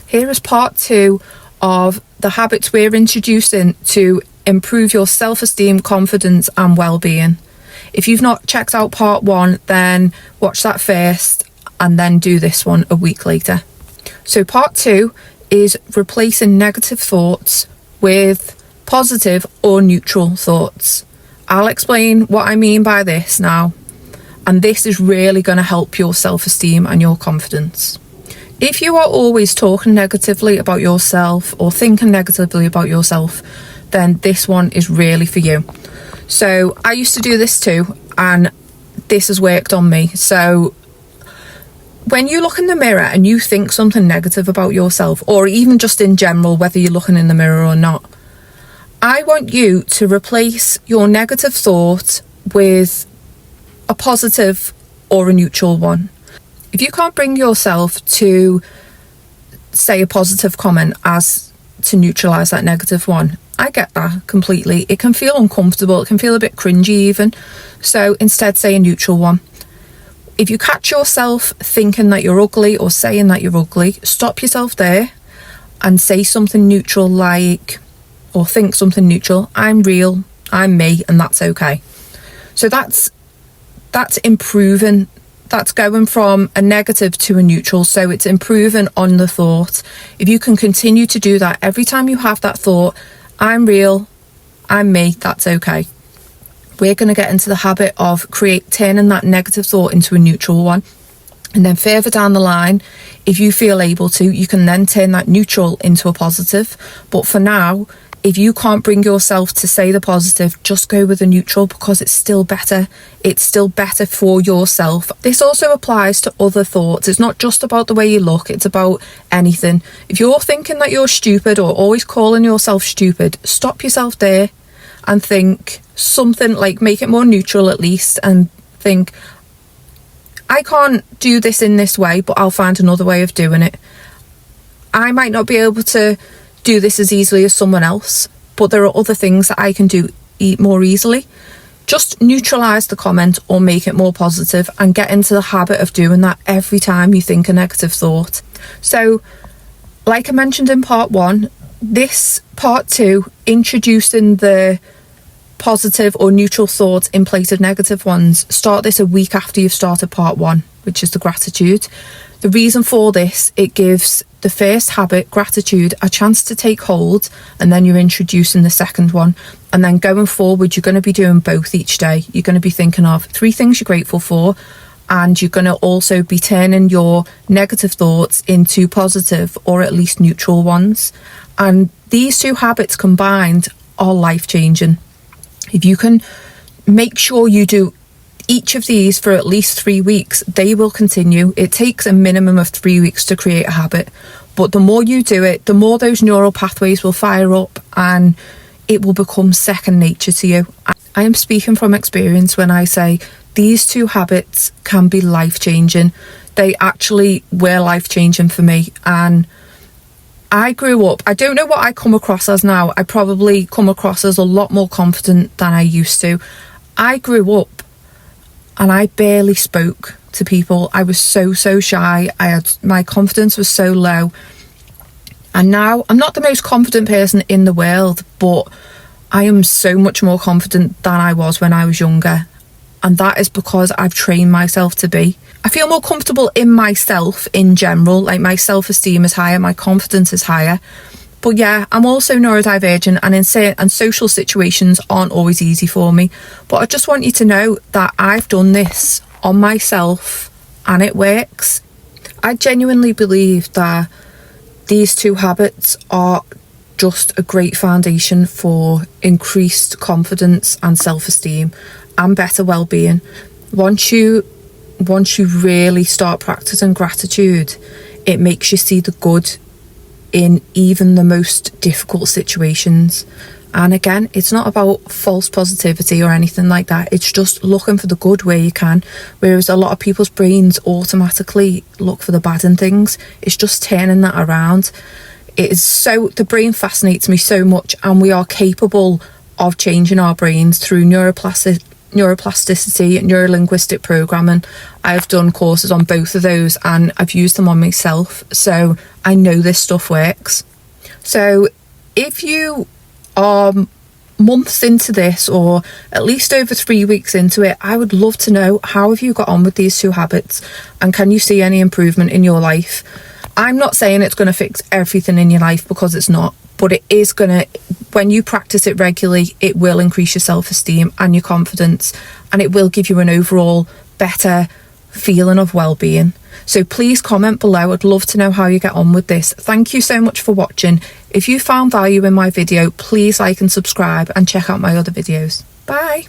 Here is part 2 of the habits we're introducing to improve your self-esteem, confidence and well-being. If you've not checked out part 1, then watch that first and then do this one a week later. So part 2 is replacing negative thoughts with positive or neutral thoughts. I'll explain what I mean by this now, and this is really going to help your self-esteem and your confidence. If you are always talking negatively about yourself or thinking negatively about yourself, then this one is really for you. So I used to do this too, and this has worked on me. So when you look in the mirror and you think something negative about yourself, or even just in general, whether you're looking in the mirror or not, I want you to replace your negative thought with a positive or a neutral one. If you can't bring yourself to say a positive comment as to neutralise that negative one, I get that completely. It can feel uncomfortable, it can feel a bit cringy even. So instead say a neutral one. If you catch yourself thinking that you're ugly or saying that you're ugly, stop yourself there and say something neutral like, or think something neutral. I'm real, I'm me, and that's okay. So that's improving. That's going from a negative to a neutral. So it's improving on the thought. If you can continue to do that every time you have that thought, I'm real, I'm me, that's okay. We're going to get into the habit of turning that negative thought into a neutral one. And then further down the line, if you feel able to, you can then turn that neutral into a positive. But for now, if you can't bring yourself to say the positive, just go with the neutral, because it's still better. It's still better for yourself. This also applies to other thoughts. It's not just about the way you look, it's about anything. If you're thinking that you're stupid or always calling yourself stupid, stop yourself there and think something like, make it more neutral at least, and think, I can't do this in this way, but I'll find another way of doing it. I might not be able to do this as easily as someone else, but there are other things that I can do more easily. Just neutralise the comment or make it more positive, and get into the habit of doing that every time you think a negative thought. So like I mentioned in part 1, this part 2, introducing the positive or neutral thoughts in place of negative ones, start this a week after you've started part 1, which is the gratitude. The reason for this, it gives the first habit, gratitude, a chance to take hold, and then you're introducing the second one. And then going forward, you're going to be doing both each day. You're going to be thinking of 3 things you're grateful for, and you're going to also be turning your negative thoughts into positive or at least neutral ones. And these 2 habits combined are life-changing. If you can make sure you do each of these for at least 3 weeks, they will continue. It takes a minimum of 3 weeks to create a habit, but the more you do it, the more those neural pathways will fire up and it will become second nature to you. I am speaking from experience when I say these 2 habits can be life-changing. They actually were life-changing for me, and I grew up, I don't know what I come across as now. I probably come across as a lot more confident than I used to. I grew up and I barely spoke to people. I was so shy. My confidence was so low. And now I'm not the most confident person in the world, but I am so much more confident than I was when I was younger. And that is because I've trained myself to be. I feel more comfortable in myself in general, like my self-esteem is higher, my confidence is higher. But yeah, I'm also neurodivergent, and social situations aren't always easy for me. But I just want you to know that I've done this on myself and it works. I genuinely believe that these 2 habits are just a great foundation for increased confidence and self-esteem and better well-being. Once you really start practicing gratitude, it makes you see the good in even the most difficult situations. And again, it's not about false positivity or anything like that. It's just looking for the good where you can. Whereas a lot of people's brains automatically look for the bad in things. It's just turning that around. The brain fascinates me so much, and we are capable of changing our brains through neuroplasticity neuroplasticity and neurolinguistic programming. I've done courses on both of those and I've used them on myself, so I know this stuff works. So if you are months into this, or at least over 3 weeks into it, I would love to know, how have you got on with these 2 habits, and can you see any improvement in your life? I'm not saying it's going to fix everything in your life, because it's not, but it is going to, when you practice it regularly, it will increase your self-esteem and your confidence, and it will give you an overall better feeling of well-being. So please comment below. I'd love to know how you get on with this. Thank you so much for watching. If you found value in my video, please like and subscribe, and check out my other videos. Bye.